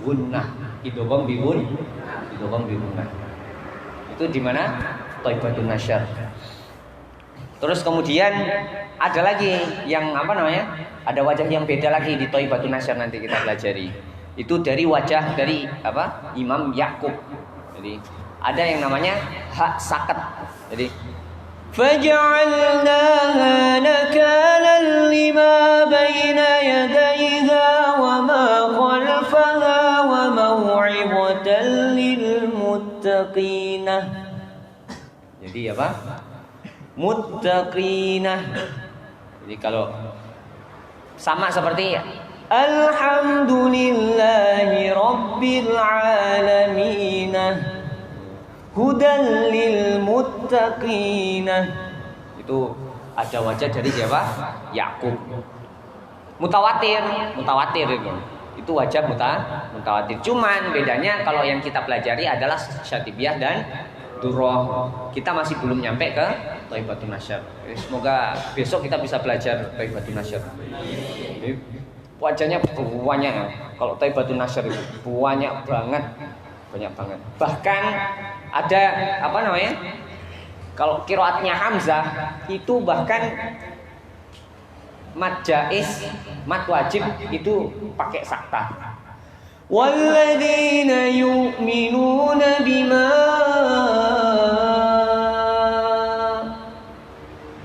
gunnah. Idgham bi gunnah. Itu di mana? Thaibatun Nasyr. Terus kemudian ada lagi yang ada wajah yang beda lagi di Thaibatun Nasyr, nanti kita pelajari. Itu dari wajah dari Imam Ya'qub. Jadi ada yang namanya hak sakat. Jadi فَجَعَلْنَاهَا نَكَالًا لِمَا بَيْنَ يَدَيْهَا وَمَا خَلْفَهَا وَمَوْعِظَةً لِلْمُتَّقِينَ. Jadi muttaqinah. Jadi kalau sama seperti alhamdulillahi rabbil alamin hudan lil muttaqinah. Itu ada wajah dari siapa? Ya'qub. Mutawatir itu. Itu wajah mutawatir. Cuman bedanya kalau yang kita pelajari adalah Syatibiyah dan Durrah. Kita masih belum nyampe ke Thaibatun Nasyr. Semoga besok kita bisa belajar Thaibatun Nasyr. Wajahnya banyak. Kalau Thaibatun Nasyr itu banyak banget. Bahkan ada kalau qiraatnya Hamzah itu bahkan mad jaiz, mad wajib itu pakai sakta. Walladzina yu'minuna bima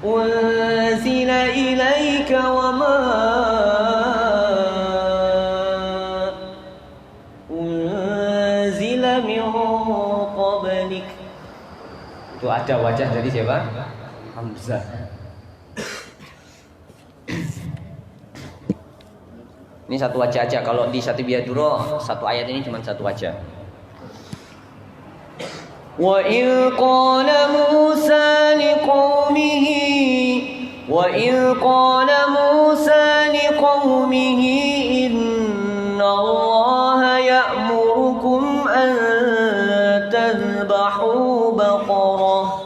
unzila ilaika wa ma unzila min qablik. Itu ada wajah dari siapa? Hamzah. Ini satu wajah aja. Kalau di Syatibiyah Durrah satu ayat ini cuma satu wajah. Wa il qala Musa liqaumihi inna Allaha ya'murukum an tadhbahu baqarah.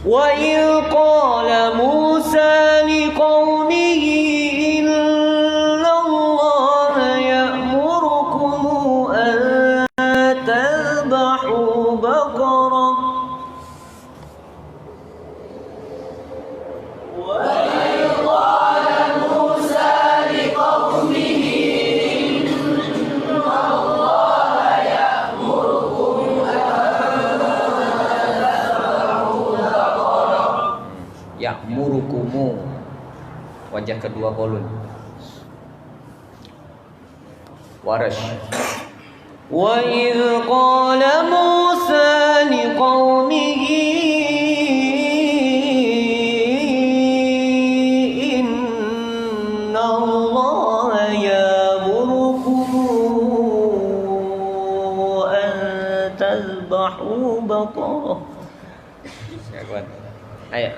وَإِذْ قَالَ مُوسَى لِقَوْمِهِ إِنَّ اللَّهَ يَأْمُرُكُمْ أَن تَذْبَحُوا بَقَرَةً. وَإِذْ قَالَ مُوسَى لِقَوْمِهِ إِنَّ اللَّهَ يَأْمُرُكُمْ Ya'murukumu, wajah kedua kolon. Warash. Wa idh qala Musa liqaumihi inna Allaha ya'murukum an tadhbahu baqarah. Ayo.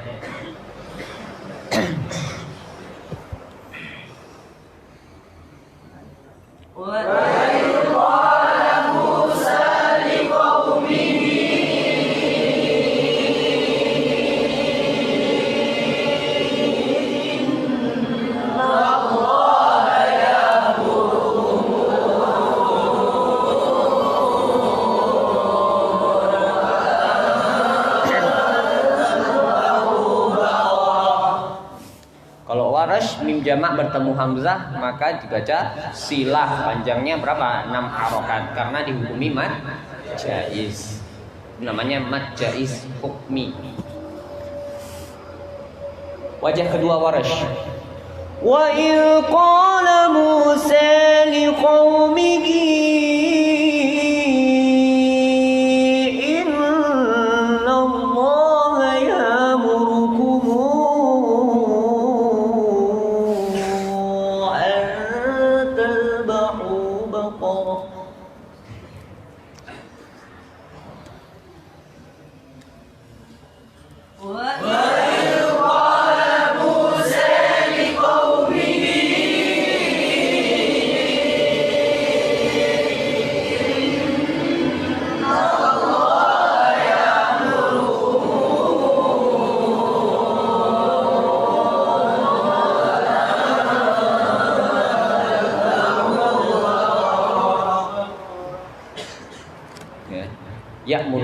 Mim jamak bertemu hamzah maka dibaca silah, panjangnya berapa? 6 harokat karena dihukumi mad jaiz. Namanya mad jaiz hukmi. Wajah kedua Warash. Wa il qala Musa liqaumihi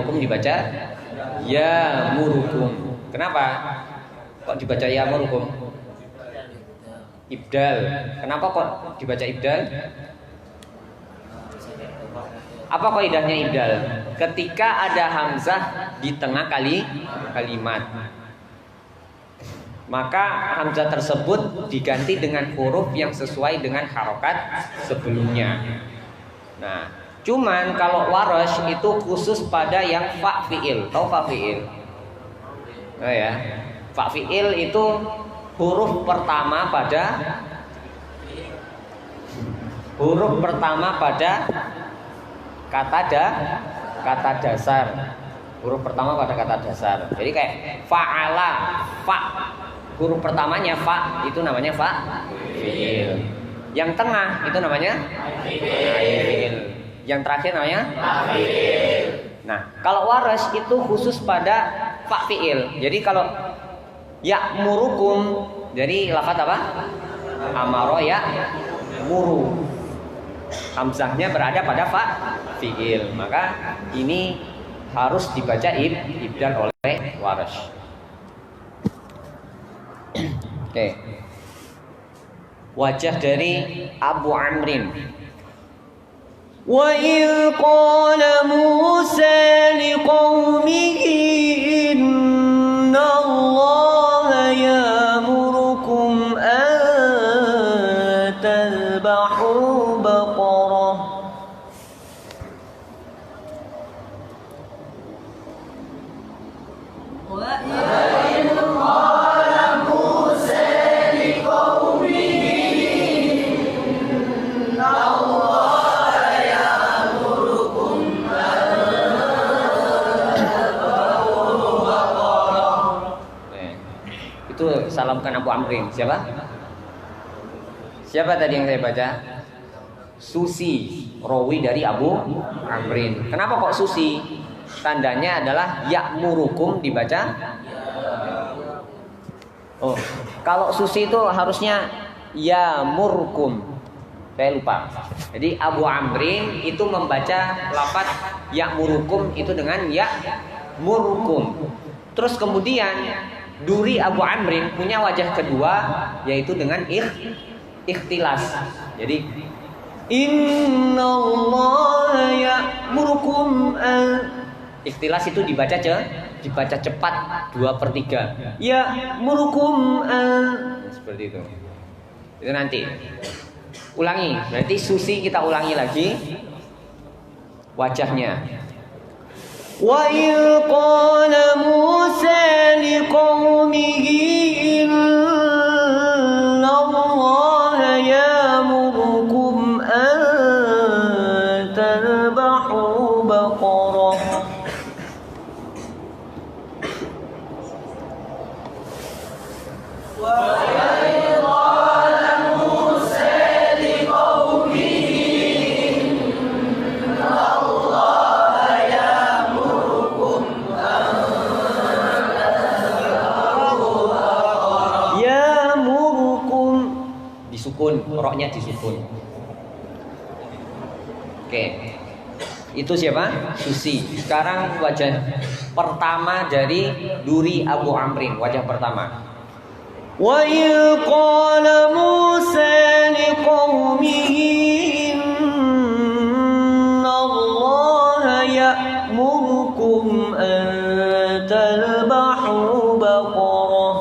murukum dibaca ya murukum. Kenapa? Kok dibaca ya murukum? Ibdal. Kenapa kok dibaca ibdal? Apa kaidahnya ibdal? Ketika ada hamzah di tengah kalimat, maka hamzah tersebut diganti dengan huruf yang sesuai dengan harokat sebelumnya. Nah, cuman kalau Warash itu khusus pada yang fa fi'il. Tahu fa fi'il? Oh ya. Fa fi'il itu huruf pertama pada kata dasar. Huruf pertama pada kata dasar. Jadi kayak fa'ala, fa. Huruf pertamanya fa itu namanya fa fi'il. Yang tengah itu namanya fi'il. Yang terakhir namanya fi'il. Nah, kalau Warash itu khusus pada fa fi'il. Jadi kalau ya'murukum, jadi lafaz apa? Amaro ya muru. Hamzahnya berada pada fa fi'il. Maka ini harus dibaca ibdal oleh Warash. Oke. Wajah dari Abu Amrin. Wa il qala Musa liqaumihi inna Allah ya'murukum an tadhbahu baqarah. Salamkan Abu Amrin. Siapa tadi yang saya baca? Susi, rawi dari Abu Amrin. Kenapa kok Susi? Tandanya adalah ya'murukum dibaca. Oh, kalau Susi itu harusnya ya'murukum. Saya lupa. Jadi Abu Amrin itu membaca lafaz ya'murukum itu dengan ya'murukum. Terus kemudian Duri Abu Amrin punya wajah kedua yaitu dengan ikhtilas. Jadi innallaha ya'murukum ikhtilas itu dibaca cepat 2/3. Ya'murukum seperti itu. Itu nanti. Ulangi. Berarti Susi kita ulangi lagi wajahnya. Wa il qala Musa liqaumihi inna Allaha ya'murukum an tadhbahu baqarah. Roknya disukun. Oke. Itu siapa? Susi. Sekarang wajah pertama dari Duri Abu Amrin. Wajah pertama. Wa il qala Musa liqaumihi inna Allaha ya'murukum an tadhbahu baqarah.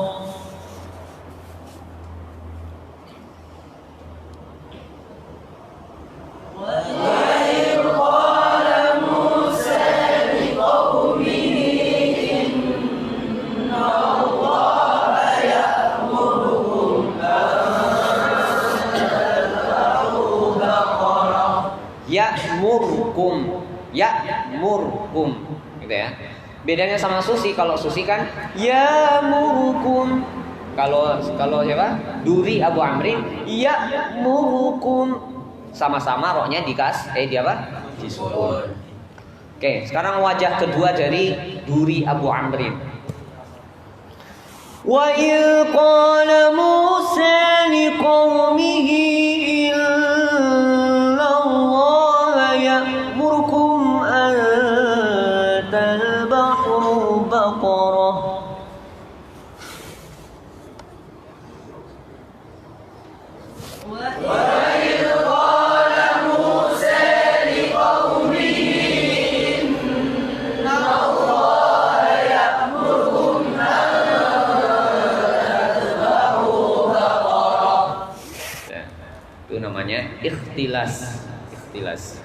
Ya'murukum gitu ya. Bedanya sama Susi, kalau Susi kan ya'murukum. Kalau siapa? Duri Abu Amrin ya'murukum. Sama-sama roknya disukun. Oke, sekarang wajah kedua dari Duri Abu Amrin. Wa il qala Musa liqaumihi inna Allaha ya'murukum an namanya ikhtilas. Ikhtilas.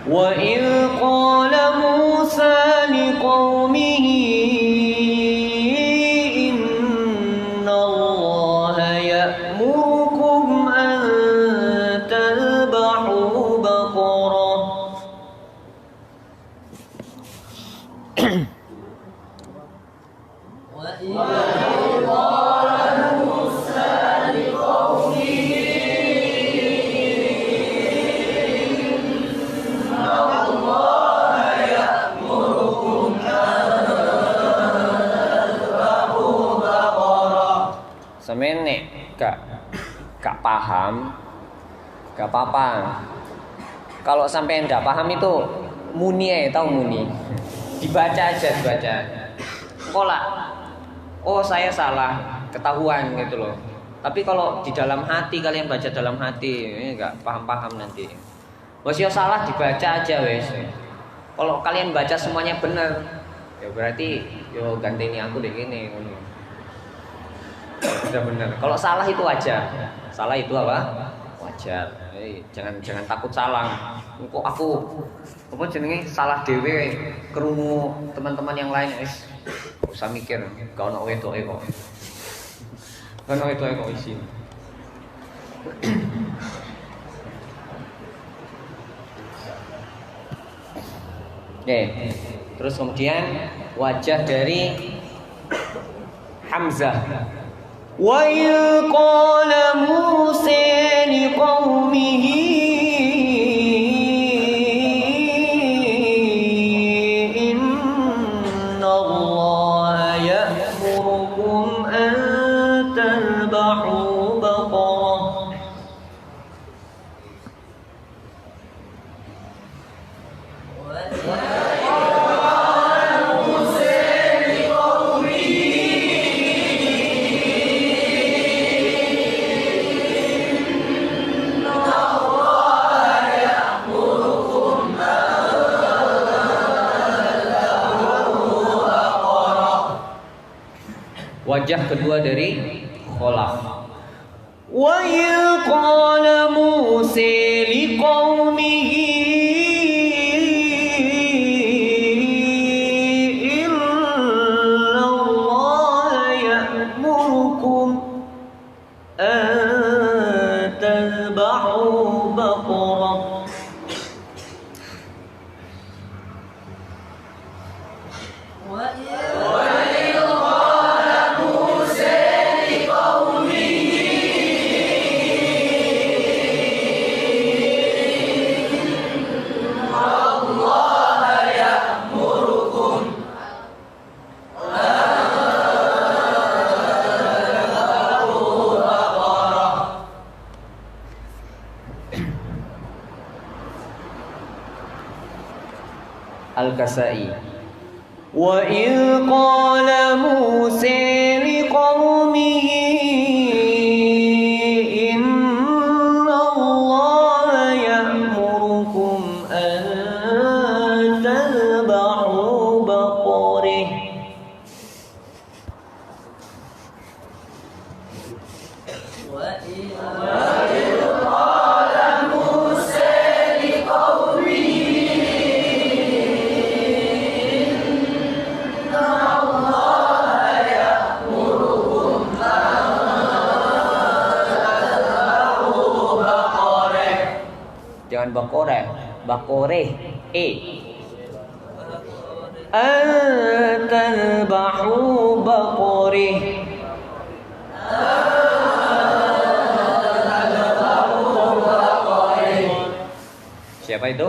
Wa idh qala Musa liqaumihi inna Allaha ya'murukum an tadhbahu baqarah. Semene gak paham, gak apa-apa. Kalau sampai nggak paham itu muni ya, tahu muni. Dibaca aja, dibaca. Oh saya salah, ketahuan gitu loh. Tapi kalau di dalam hati kalian baca dalam hati, ini nggak paham-paham nanti. Wes yo salah dibaca aja wes. Kalau kalian baca semuanya benar, ya berarti yo ganteni aku deh gini. Sudah benar. Kalau salah itu wajar. Salah itu apa? Wajar. Jangan takut salah. Kok aku apa jenenge salah dhewe krungu teman-teman yang lain wis usah mikir, gak ono wedoke kok. Gak ono wedoke kok isin. Oke. Terus kemudian wajah dari Hamzah. Wa idh qala Musa liqaumihi inna Allaha ya'murukum an tadhbahu baqarah. Wajah kedua dari kholaf. Wa idh qala Musa liqaumihi inna Allaha ya'murukum an tadhbahu baqarah. Al-Kasai. Wa idh qala Musa liqaumihi inna Allaha ya'murukum an tadhbahu baqarah. Wa idh qala Musa liqaumihi Bakore Tadhbahu bakore. Siapa itu?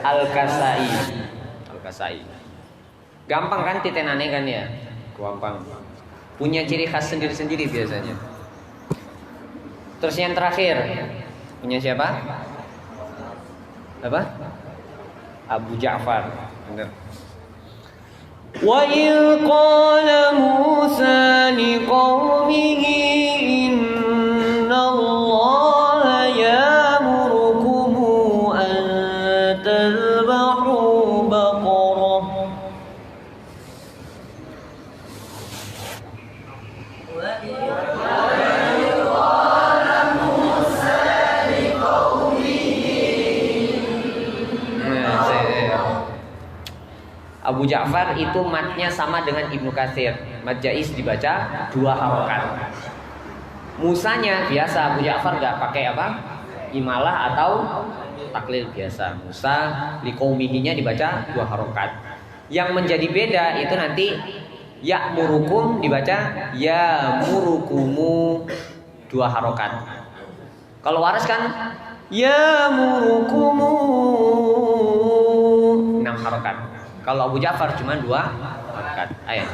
Al-Kasai. Al-Kasai. Gampang kan titenane kan ya? Gampang. Punya ciri khas sendiri-sendiri biasanya. Terus yang terakhir punya siapa? Apa? Abu Ja'far. Benar. Wa idh qala Musa liqaumihi inna Allaha ya'murukum an tadhbahu baqarah. Wa idh Abu Ja'far itu matnya sama dengan Ibnu Katsir. Mad jaiz dibaca 2 harokat. Musanya biasa, Abu Ja'far nggak pakai apa? Imalah atau taklil biasa. Musa liqaumihinya dibaca 2 harokat. Yang menjadi beda itu nanti ya murukum dibaca ya murukumu 2 harokat. Kalau waras kan ya murukumu 6 harokat. Kalau Abu Ja'far cuma 2 harokat. Ayat.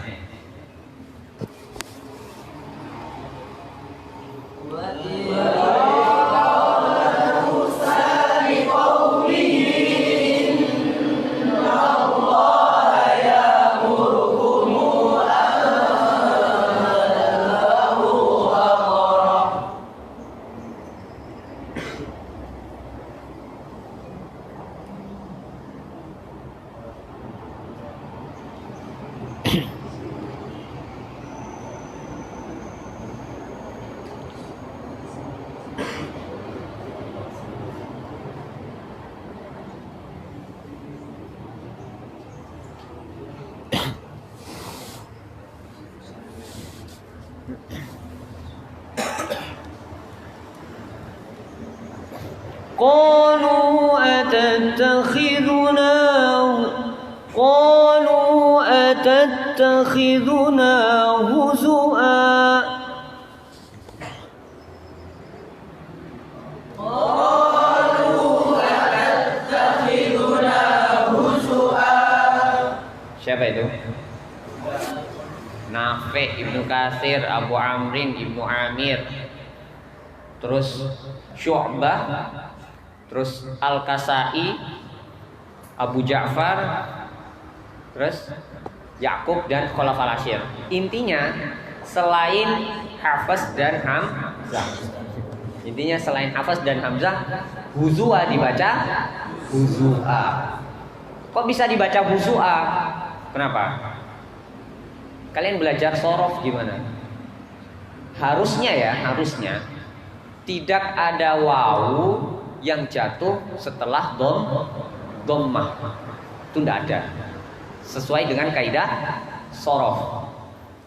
أتتخذنا هزؤا Siapa itu? Nafi, Ibnu Katsir, Abu Amrin, Ibnu Amir, terus Syu'bah, terus Al-Kasai, Abu Ja'far, terus Yakub dan Khulafal Asyir. Intinya selain Hafs dan Hamzah. Intinya selain Hafs dan Hamzah, huzua dibaca huzua. Kok bisa dibaca huzua? Kenapa? Kalian belajar sorof gimana? Harusnya tidak ada wawu yang jatuh setelah dhammah. Itu tidak ada. Sesuai dengan kaidah sorof.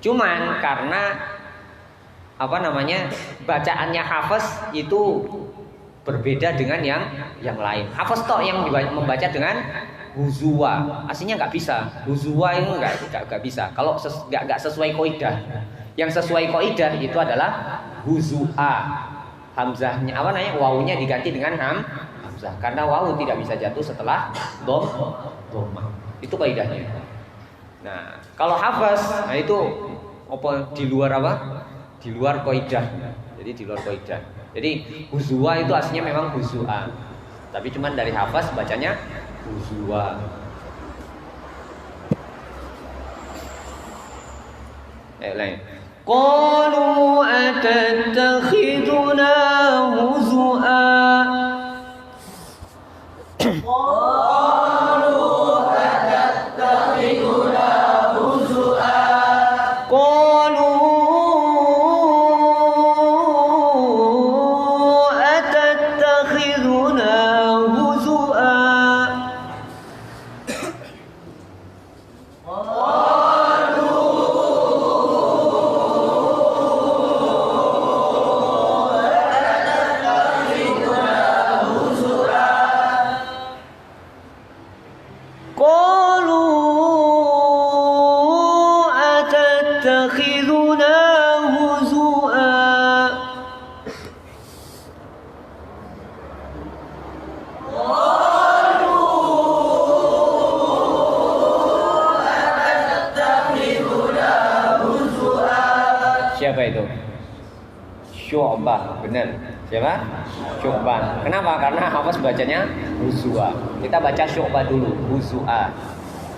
Cuman karena bacaannya Hafs itu berbeda dengan yang lain. Hafs toh yang membaca dengan huzua, aslinya nggak bisa. Huzua itu nggak bisa. Kalau nggak sesuai kaidah. Yang sesuai kaidah itu adalah huzua. Hamzahnya wawunya diganti dengan hamzah karena wawu tidak bisa jatuh setelah dhammah. Itu kaidahnya. Nah, kalau hafaz, itu di luar Di luar kaidah. Jadi di luar kaidah. Jadi huzua itu aslinya memang huzua. Tapi cuman dari hafaz bacanya huzua. Lain. Qalu atattakhiduna huzua Siapa itu? Syu'bah, benar. Siapa? Syu'bah. Kenapa? Karena Hafs bacanya huzua. Kita baca Syu'bah dulu, huzua.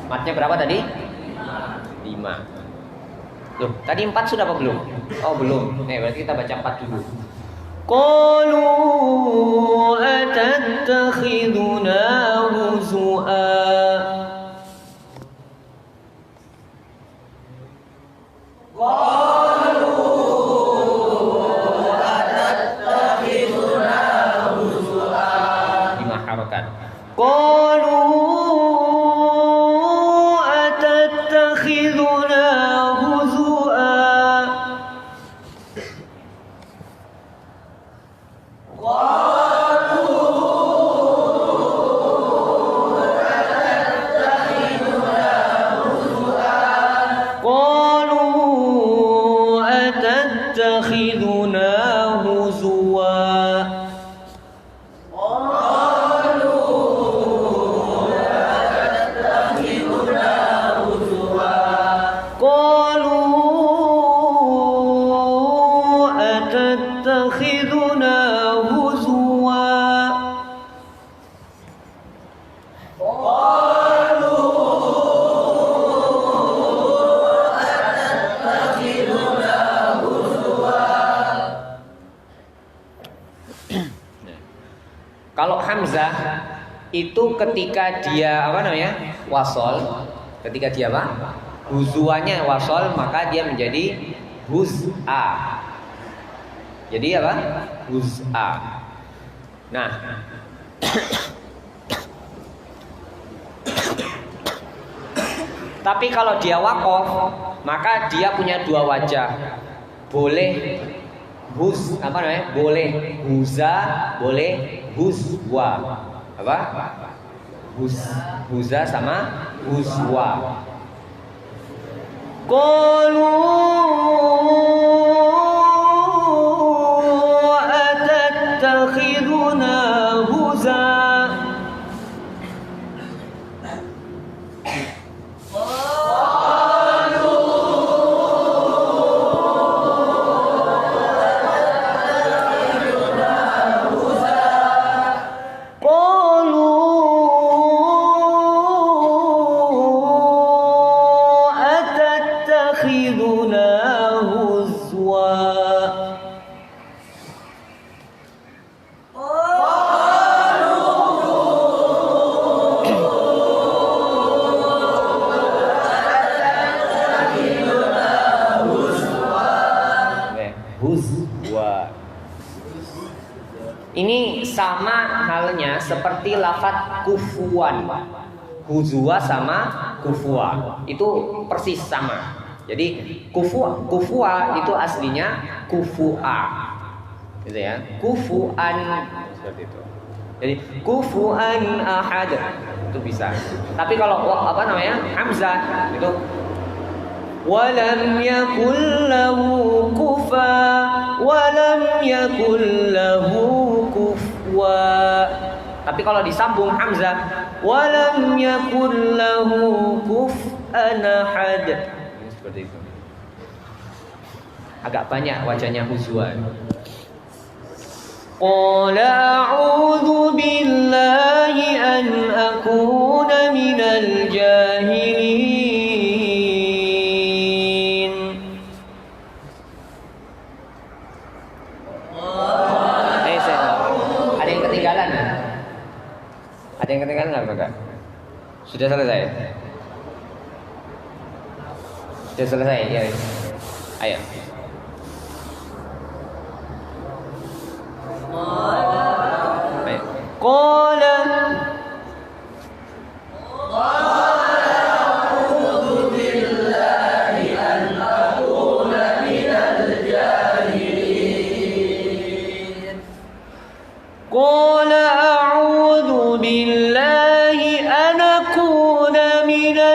Matnya berapa tadi? 5. Loh, tadi 4 sudah apa belum? Oh, belum. Nih, berarti kita baca 4 dulu. Qalu atattakhiduna huzua Qalu hamzah itu ketika dia apa namanya? Wasol. Ketika dia apa? Huzuannya wasol, maka dia menjadi huz'a. Jadi apa? Huz'a. Nah, tapi kalau dia wakof, maka dia punya dua wajah. Boleh apa namanya? Boleh huza, boleh huzwa. Apa? Huza sama huzwa. قالوا أتتخذنا هزوا huzwa. Ini sama halnya seperti lafadz kufuan. Huzwa sama kufua itu persis sama. Jadi kufua itu aslinya kufua, gitu ya. Kufuan seperti itu. Jadi kufuan ahad itu bisa. Tapi kalau apa namanya hamzah itu ولم يكن له كفوا ولم يكن له كفوا. Tapi kalau disambung hamzah ولم يكن له كفوا أحد. Seperti itu. Agak banyak wajahnya huzwa. قال أعوذ بالله أن أكون من الجاهلين. Ada yang ketinggalan nggak? Sudah selesai? Sudah selesai? Ya. Ayo. Ayo. Qala أكون من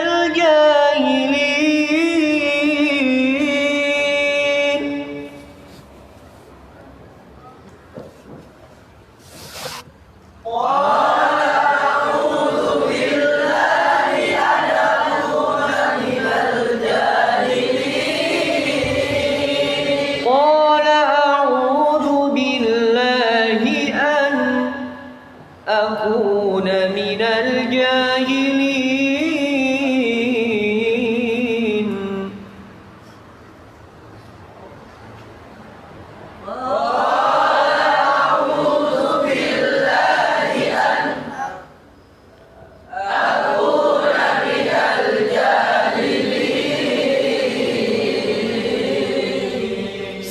الجاهلين.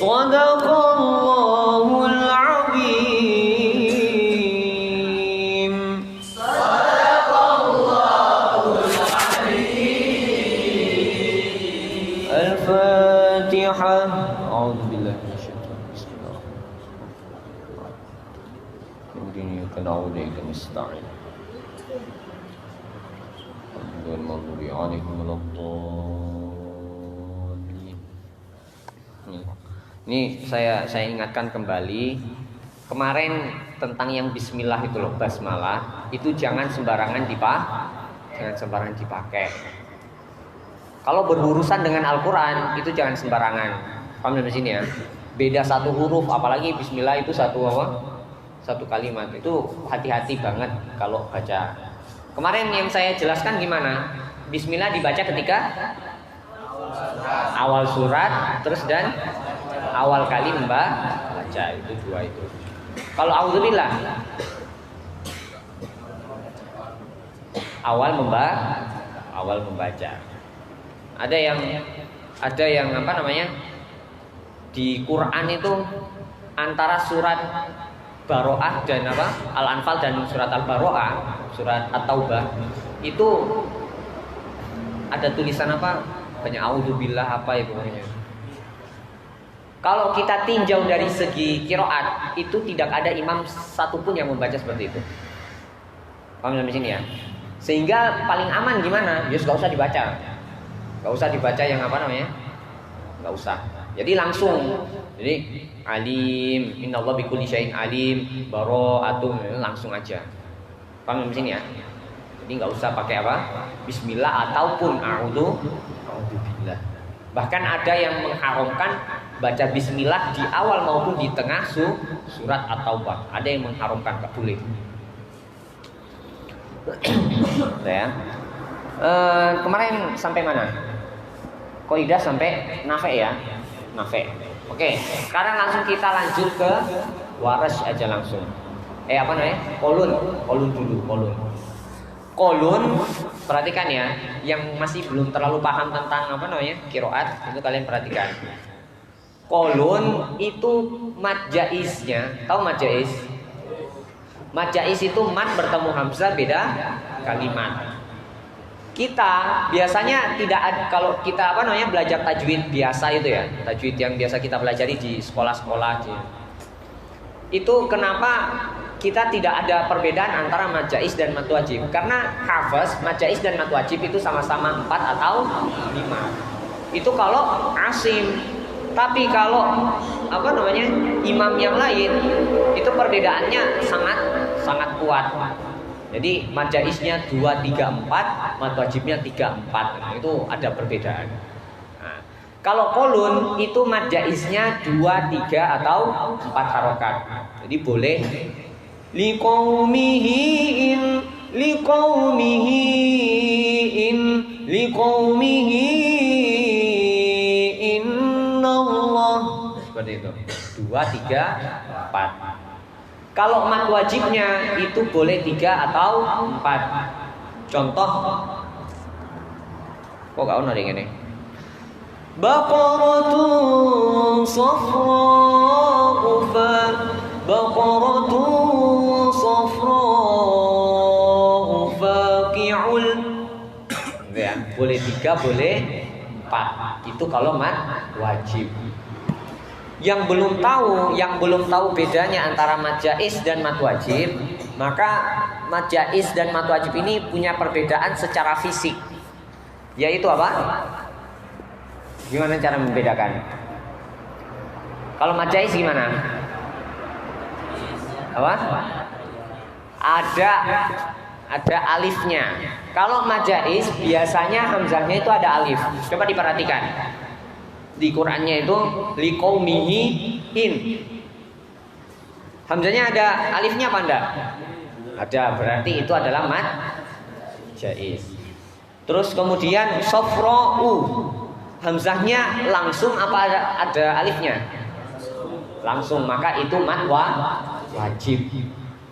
صدق الله العظيم. صدق الله العظيم. الفاتحة. أعوذ بالله من الشيطان بسم الله الرحمن الرحيم. نستعين المغضوب عليهم ولا الضالين. Ini saya ingatkan kembali kemarin tentang yang bismillah itu loh, basmalah itu jangan sembarangan dipakai. Kalau berurusan dengan Al-Qur'an itu jangan sembarangan. Paham dari sini ya? Beda satu huruf, apalagi bismillah itu satu kalimat. Itu hati-hati banget kalau baca. Kemarin yang saya jelaskan gimana? Bismillah dibaca ketika awal surat, terus dan awal kali membaca, itu dua itu. Kalau auzubillah awal membaca. Ada yang apa namanya? Di Quran itu antara surat Baro'ah dan apa? Al-Anfal dan surat Al-Baro'ah, surat At-Taubah itu ada tulisan apa? Banyak auzubillah apa itu namanya. Kalau kita tinjau dari segi qiraat, itu tidak ada imam satupun yang membaca seperti itu. Paham sampai sini ya? Sehingga paling aman gimana? Ya nggak usah dibaca. Nggak usah dibaca yang apa namanya? Nggak usah. Jadi langsung. Jadi alim, innallaha bikulli syai'in alim, bara'atun, langsung aja. Paham sampai sini ya? Jadi nggak usah pakai apa? Bismillah ataupun a'udzubillah. Bahkan ada yang mengharamkan baca bismillah di awal maupun di tengah surat At-Taubah. Ada yang mengharamkan, nggak boleh. Ya. Kemarin sampai mana? Qaidah sampai nafe ya. Nafe. Oke, sekarang langsung kita lanjut ke waras aja langsung. Apa namanya? Kolun dulu. Kolun, perhatikan ya, yang masih belum terlalu paham tentang apa namanya qiraat, itu kalian perhatikan. Kolun itu mad jaiznya, tahu mad jaiz? Mad jaiz itu mad bertemu hamzah beda kalimat. Kita biasanya tidak ada, kalau kita apa namanya belajar tajwid biasa itu ya, tajwid yang biasa kita pelajari di sekolah-sekolah itu kenapa kita tidak ada perbedaan antara mad jaiz dan mad wajib? Karena hafaz, mad jaiz dan mad wajib itu sama-sama 4 atau 5. Itu kalau asim. Tapi kalau apa namanya imam yang lain itu perbedaannya sangat kuat. Jadi mad jaiznya 2, 3, 4, mad wajibnya 3, 4. Nah, itu ada perbedaan. Nah, kalau kolun itu mad jaiznya 2, 3 atau 4 harokat. Jadi boleh liqaumihi innallah, seperti itu. 2, 3, 4. Kalau mad wajibnya itu boleh 3 atau 4. Contoh, kok gak ono ini? Baqaratun safra'u faqi'ul. Ya, boleh 3, boleh 4. Itu kalau mad wajib. Yang belum tahu bedanya antara mad jaiz dan mad wajib, maka mad jaiz dan mad wajib ini punya perbedaan secara fisik. Yaitu apa? Gimana cara membedakan? Kalau mad jaiz gimana? Apa? Ada alifnya. Kalau mad jaiz biasanya hamzahnya itu ada alif. Coba diperhatikan. Di Qur'annya itu liqaumihi in. Hamzahnya ada alifnya apa enggak? Ada, berarti itu adalah mad jaiz. Terus kemudian safra'u. Hamzahnya langsung apa ada alifnya? Langsung, maka itu mad wajib.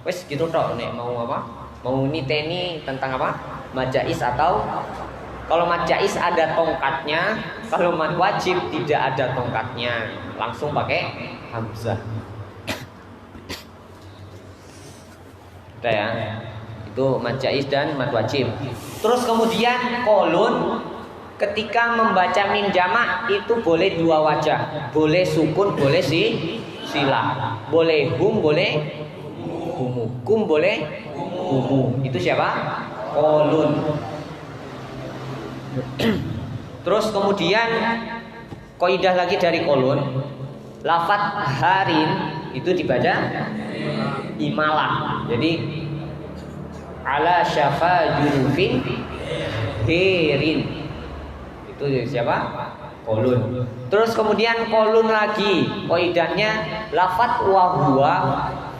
Wes gitu tok nek mau apa? Mau niteni tentang apa? Mad jaiz atau kalau mad jaiz ada tongkatnya, kalau mad wajib tidak ada tongkatnya, langsung pakai hamzah. Udah ya, itu mad jaiz dan mad wajib. Terus kemudian kolun, ketika membaca min jamak itu boleh 2 wajah, boleh sukun, boleh sila, boleh hum, boleh humu, kum boleh humu. Itu siapa? Kolun. Terus kemudian kaidah lagi dari kolun, lafadz harin itu dibaca imalah. Jadi ala syafa jurufin hirin, itu siapa? Kolun. Terus kemudian kolun lagi, kaidahnya lafadz wahwa,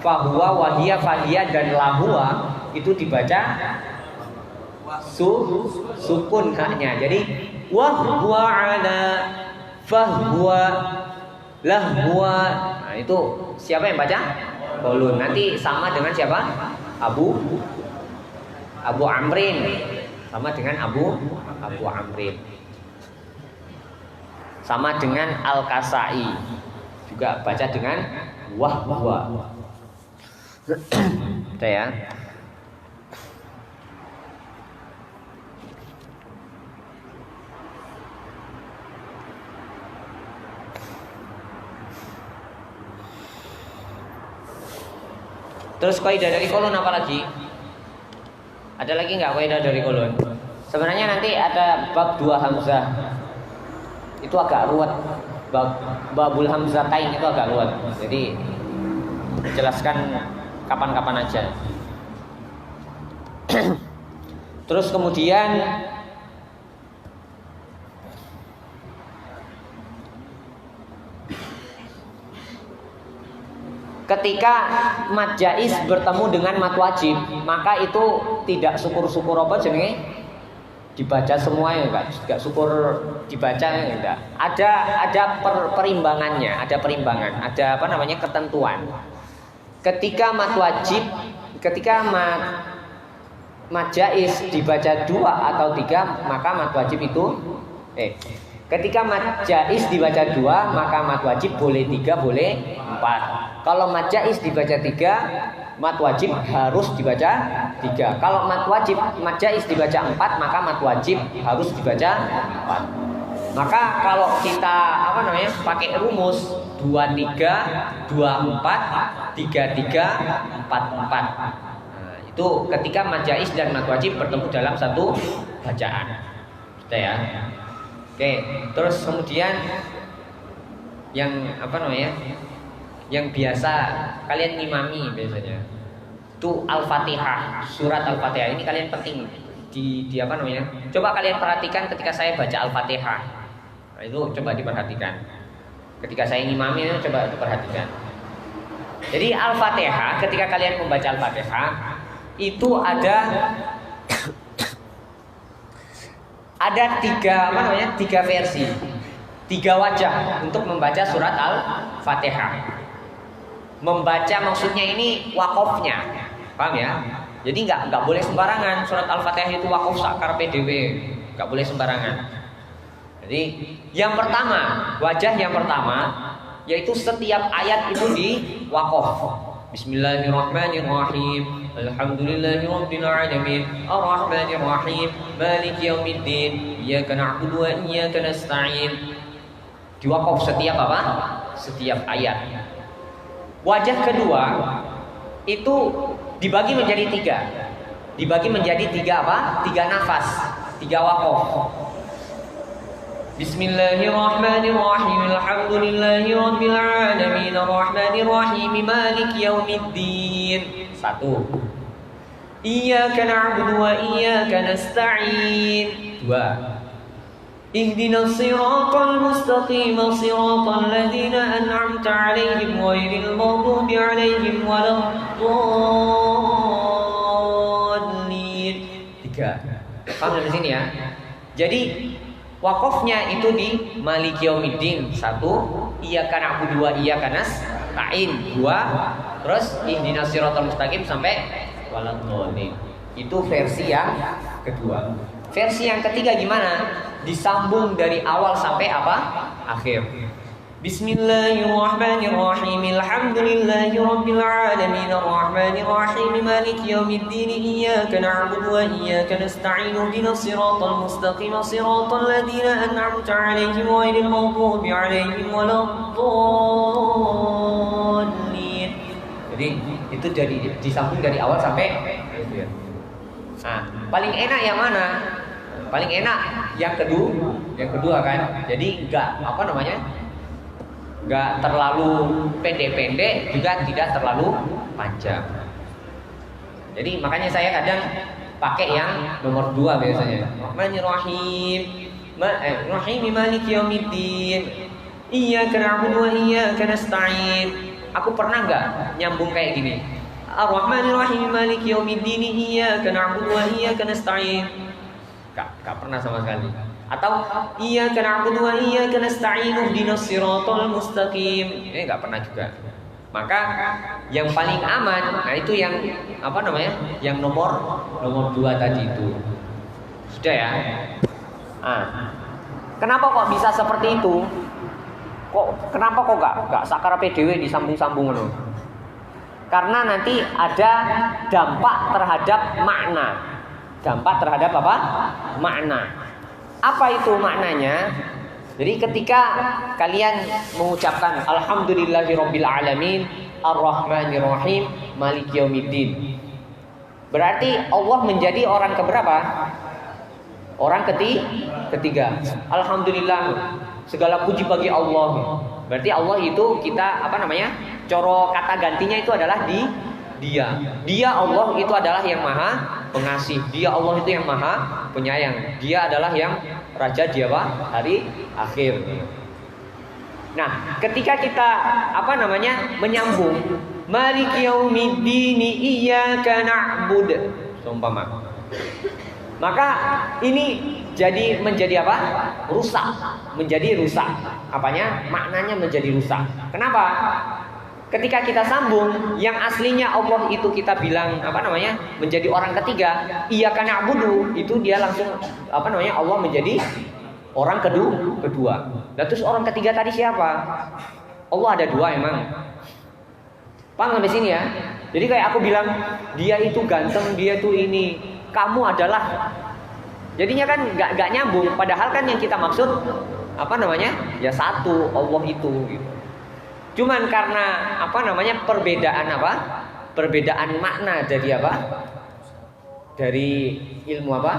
fahuwa, wahia, fahia dan lahua itu dibaca sukun haknya. Jadi wahwa ala fahwa lahwa. Nah, itu siapa yang baca? Kolun. Nanti sama dengan siapa? Abu Amrin, sama dengan Abu Amrin. Sama dengan Al-Kasai, juga baca dengan wahwa. Udah ya. Terus kaidah dari kolon apa lagi? Ada lagi nggak kaidah dari kolon? Sebenarnya nanti ada bab 2 hamzah. Itu agak ruwet. Babul hamzatain itu agak ruwet. Jadi jelaskan kapan-kapan aja. Terus kemudian ketika mad jaiz bertemu dengan mad wajib, maka itu tidak syukur-syukur apa jenenge dibaca semuanya, enggak syukur dibaca enggak. Ada perimbangannya, ada perimbangan, ada apa namanya ketentuan. Ketika mad wajib, ketika mad jaiz dibaca 2 atau 3, maka mad wajib itu ketika mad jaiz dibaca 2, maka mad wajib boleh 3, boleh 4. Kalau mad jaiz dibaca 3, mad wajib harus dibaca 3. Kalau mad jaiz dibaca 4, maka mad wajib harus dibaca 4. Maka kalau kita pakai rumus 23, 24, 33, 44. Nah, itu ketika mad jaiz dan mad wajib bertemu dalam satu bacaan. Sudah ya. Oke, terus kemudian yang yang biasa kalian ngimami biasanya itu Al-Fatihah, surat Al-Fatihah ini kalian penting di coba kalian perhatikan ketika saya baca Al-Fatihah. Nah, itu coba diperhatikan. Ketika saya ngimami itu coba diperhatikan. Jadi Al-Fatihah, ketika kalian membaca Al-Fatihah itu ada tiga versi, 3 wajah untuk membaca surat Al-Fatihah. Membaca maksudnya ini wakofnya, paham ya? Jadi nggak boleh sembarangan. Surat Al-Fatihah itu wakof sakar PDW, nggak boleh sembarangan. Jadi yang pertama, wajah yang pertama yaitu setiap ayat itu di wakof. Bismillahirrahmanirrahim. Alhamdulillahirabbil alamin. Arrahmanirrahim. Maliki yaumiddin. Iyyaka na'budu wa iyyaka nasta'in. Di wakof setiap apa? Setiap ayat. Wajah kedua itu dibagi menjadi 3. Dibagi menjadi 3 apa? 3 nafas, 3 wakof. Bismillahirrahmanirrahim. Alhamdulillahirabbil alamin. Arrahmanirrahim. Maliki yaumiddin. 1. Iyyaka na'budu wa iyyaka nasta'in. 2. Ihdinas siratal mustaqim, siratal ladzina an'amta 'alaihim ghairil maghdubi 'alaihim waladdallin. 3. Paham dari sini ya? Jadi wakofnya itu di Maliki Yaumiddin 1, Iyyaka na'budu wa iyyaka nasta'in 2, terus Ihdinas siratal mustaqim sampai waladdallin. Itu versi yang kedua. Versi yang ketiga gimana? Disambung dari awal sampai apa? Akhir. Bismillahirrahmanirrahim. Alhamdulillahirabbil alamin. Arrahmanirrahim. Maliki yaumiddin. Iyyaka na'budu wa iyyaka nasta'in. Ihdinas siratal mustaqim. Siratal ladzina an'amta 'alaihim ghairil maghdubi 'alaihim waladdallin. Jadi itu jadi disambung dari awal sampai akhir. Nah, paling enak yang mana? Paling enak yang kedua kan. Jadi enggak terlalu pendek-pendek, juga tidak terlalu panjang. Jadi makanya saya kadang pakai yang nomor 2 biasanya. Rahmanirrahim. Rahim maliki yaumiddin. Iyyaka na'budu wa iyyaka nasta'in. Aku pernah enggak nyambung kayak gini? Ar-Rahmanir-Rahim maliki yaumiddin. Iyyaka na'budu wa iyyaka nasta'in. Gak pernah sama sekali. Atau iyyaka na'budu wa iyyaka nasta'in ihdinas siratal mustaqim. Ini gak pernah juga. Maka yang paling aman, nah itu yang apa namanya? Yang nomor 2 tadi itu. Sudah ya? Kenapa kok bisa seperti itu? Kenapa kok enggak sakarape dhewe disambung-sambung ngono? Karena nanti ada dampak terhadap makna. Dampak terhadap apa? Makna. Apa itu maknanya? Jadi ketika kalian mengucapkan alhamdulillahirabbil alamin arrahmanirrahim maliki yaumiddin, berarti Allah menjadi orang keberapa? Orang ketiga. Alhamdulillah, segala puji bagi Allah. Berarti Allah itu kita apa namanya? Coro kata gantinya itu adalah Dia. Dia Allah itu adalah yang maha pengasih. Dia Allah itu yang maha penyayang. Dia adalah yang raja di hari akhir. Nah, ketika kita apa namanya? Menyambung maliki yaumiddin iyyaka na'budu seumpama. Maka ini menjadi apa? Rusak. Menjadi rusak. Apanya? Maknanya menjadi rusak. Kenapa? Ketika kita sambung, yang aslinya Allah itu kita bilang apa namanya? Menjadi orang ketiga, iyyaka na'budu, itu dia langsung apa namanya? Allah menjadi orang kedua. Nah, terus orang ketiga tadi siapa? Allah ada 2 emang. Paham sampai sini ya? Jadi kayak aku bilang, dia itu ganteng, dia itu ini, kamu adalah. Jadinya kan nggak nyambung. Padahal kan yang kita maksud apa namanya? Ya satu, Allah itu. Gitu. Cuman karena apa namanya? Perbedaan makna dari apa? Dari ilmu apa?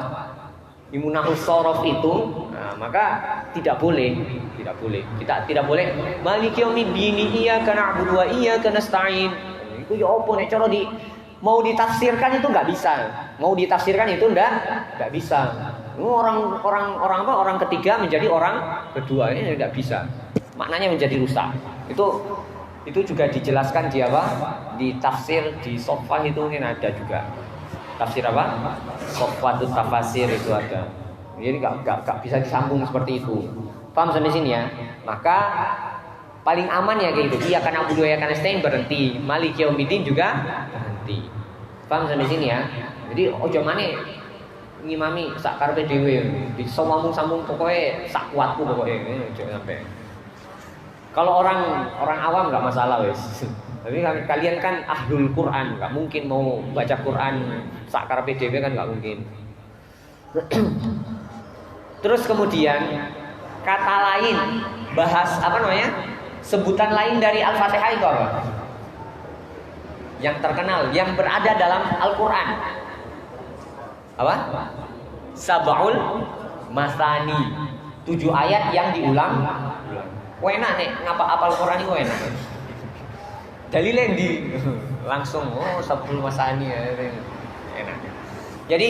Ilmu nahwu shorof itu, nah, maka tidak boleh. Kita tidak boleh maliki yaumiddin iyyaka na'budu wa iyyaka nasta'in. Itu ya opo nek cara mau ditafsirkan itu nggak bisa. Mau ditafsirkan itu nggak bisa. Orang ketiga menjadi orang kedua, ini nggak bisa. Maknanya menjadi rusak. Itu juga dijelaskan di apa? Di tafsir di Sofah itu mungkin ada juga. Tafsir apa? Sofwatut tafasir itu ada. Jadi nggak bisa disambung seperti itu. Paham sampai sini ya? Maka paling aman ya kayak gitu. Iya karena Abu Dua karena Stein berhenti. Maliki yaumiddin juga berhenti. Paham sampai sini ya? Jadi ojo maneh ngimami sak karepe dhewe. Disambung pokoknya sak kuatku pokoknya. Ojo sampai. Kalau orang awam nggak masalah wes. Tapi kalian kan ahlul Quran, nggak mungkin mau baca Quran sak karepe dhewe kan nggak mungkin. Terus kemudian kata lain, bahas apa namanya? Sebutan lain dari Al-Fatihah itu apa? Yang terkenal, yang berada dalam Al-Quran. Apa? Sab'ul Masani. 7 ayat yang diulang. Enak nih, ngapa apal Quran itu enak. Dalilnya di langsung Sab'ul Masani ya, enak. Jadi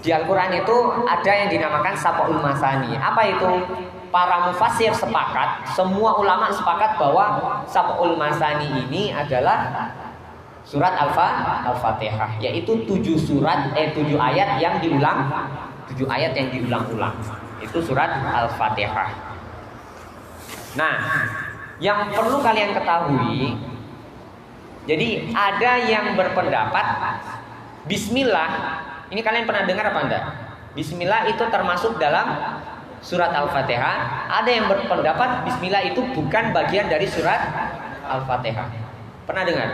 di Al-Quran itu ada yang dinamakan Sab'ul Masani. Apa itu? Para mufassir sepakat, semua ulama sepakat bahwa Sab'ul Masani ini adalah surat Al-Fatihah, yaitu 7 ayat yang diulang, 7 ayat yang diulang-ulang. Itu surat Al-Fatihah. Nah, yang perlu kalian ketahui, jadi ada yang berpendapat Bismillah, ini kalian pernah dengar apa enggak? Bismillah itu termasuk dalam surat Al-Fatihah. Ada yang berpendapat Bismillah itu bukan bagian dari surat Al-Fatihah. Pernah dengar?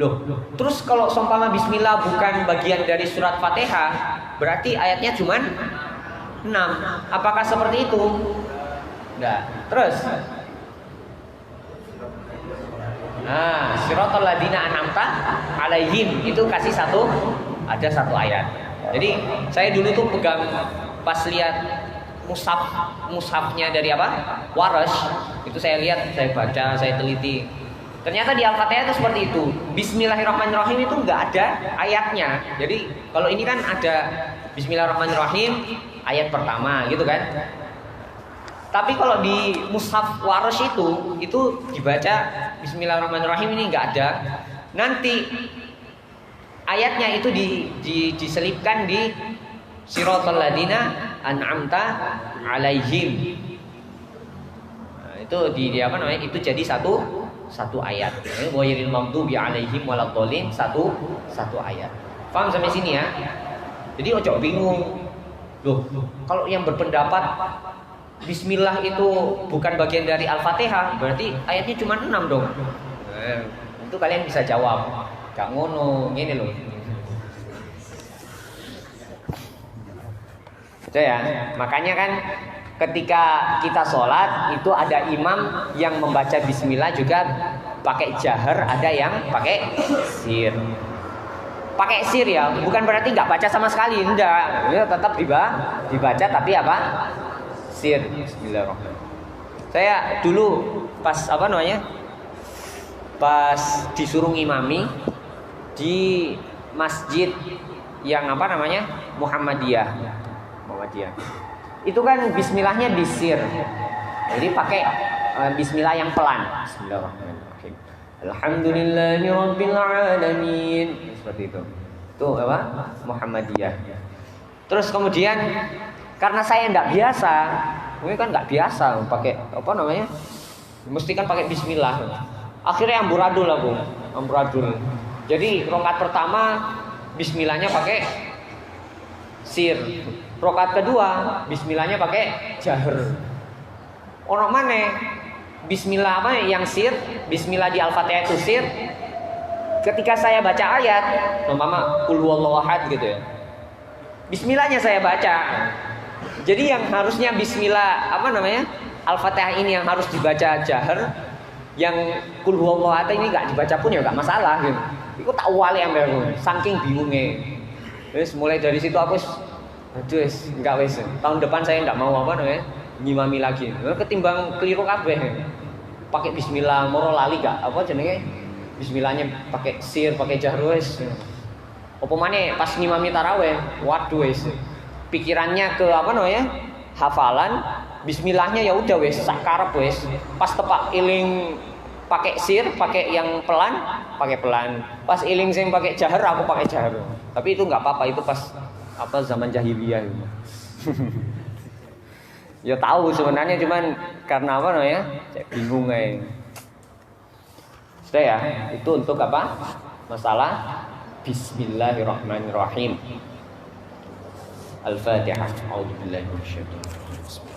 Loh, terus kalau seumpama Bismillah bukan bagian dari surat Fatihah, berarti ayatnya cuman 6. Apakah seperti itu? Enggak. Terus Siratal ladzina an'amta alaihim itu kasih ada satu ayat. Jadi saya dulu tuh pegang pas lihat mushafnya dari apa? Warash, itu saya lihat, saya baca, saya teliti. Ternyata di Al-Fatihah itu seperti itu. Bismillahirrahmanirrahim itu enggak ada ayatnya. Jadi kalau ini kan ada Bismillahirrahmanirrahim ayat pertama gitu kan. Tapi kalau di mushaf Warash itu dibaca Bismillahirrahmanirrahim ini enggak ada. Nanti ayatnya itu diselipkan di Siratal ladzina an'amta alaihim. itu di apa namanya? Itu jadi satu ayat. Ghairil maghdubi 'alaihim waladdallin, satu ayat. Paham sampai sini ya? Jadi ojo bingung. Loh, kalau yang berpendapat Bismillah itu bukan bagian dari Al-Fatihah, berarti ayatnya cuma 6 dong. Itu kalian bisa jawab. Gak ngono, gini loh. Itu ya. Makanya kan ketika kita sholat itu ada imam yang membaca Bismillah juga pakai jahar, ada yang pakai sir. Pakai sir ya, bukan berarti nggak baca sama sekali, enggak. Ya, tetap dibaca tapi apa? Sir. Bismillahirrahmanirrahim. Saya dulu pas apa namanya? Pas disuruh ngimami di masjid yang apa namanya? Muhammadiyah. Itu kan bismillahnya disir. Jadi pakai bismillah yang pelan. Bismillahirrahmanirrahim. Alhamdulillahirabbil alamin. Seperti itu. Itu apa? Muhammadiyah. Terus kemudian karena saya enggak biasa, mungkin kan enggak biasa pakai apa namanya? Mesti kan pakai bismillah. Akhirnya amburadul aku, amburadul. Jadi rakaat pertama bismillahnya pakai sir. Rakaat kedua bismillahnya pakai jahar. Ono maneh bismillah apa yang sir, bismillah di Al-Fatihah itu sir. Ketika saya baca ayat, umpama qul huwallahu ahad gitu ya. Bismillahnya saya baca. Jadi yang harusnya bismillah apa namanya? Al-Fatihah ini yang harus dibaca jahar, yang qul huwallahu ahad ini enggak dibaca pun ya enggak masalah gitu. Iku tak wali ambil aku, saking bingungnya. Terus mulai dari situ aku aduh enggak wes. Tahun depan saya enggak mau apa namanya? Ngimami lagi. Ketimbang keliru kabeh. Pakai bismillah moro lali gak? Apa jenenge? Bismillahnya pakai sir, pakai jahar wes. Apa maneh pas ngimami tarawih, waduh wes. Pikirannya ke apa namanya? Hafalan, bismillahnya ya udah wes sak karep wes. Pas tepak iling pakai sir, pakai yang pelan, pakai pelan. Pas iling sing pakai jahar, aku pakai jahar. Tapi itu enggak apa-apa, itu pas apa zaman jahiliyah itu. Ya tahu sebenarnya cuman karena apa namanya? Saya bingung aja. Sudah ya, itu untuk apa? Masalah Bismillahirrahmanirrahim. Al-Fatihah. A'udzubillahi minasyaitonir rajim.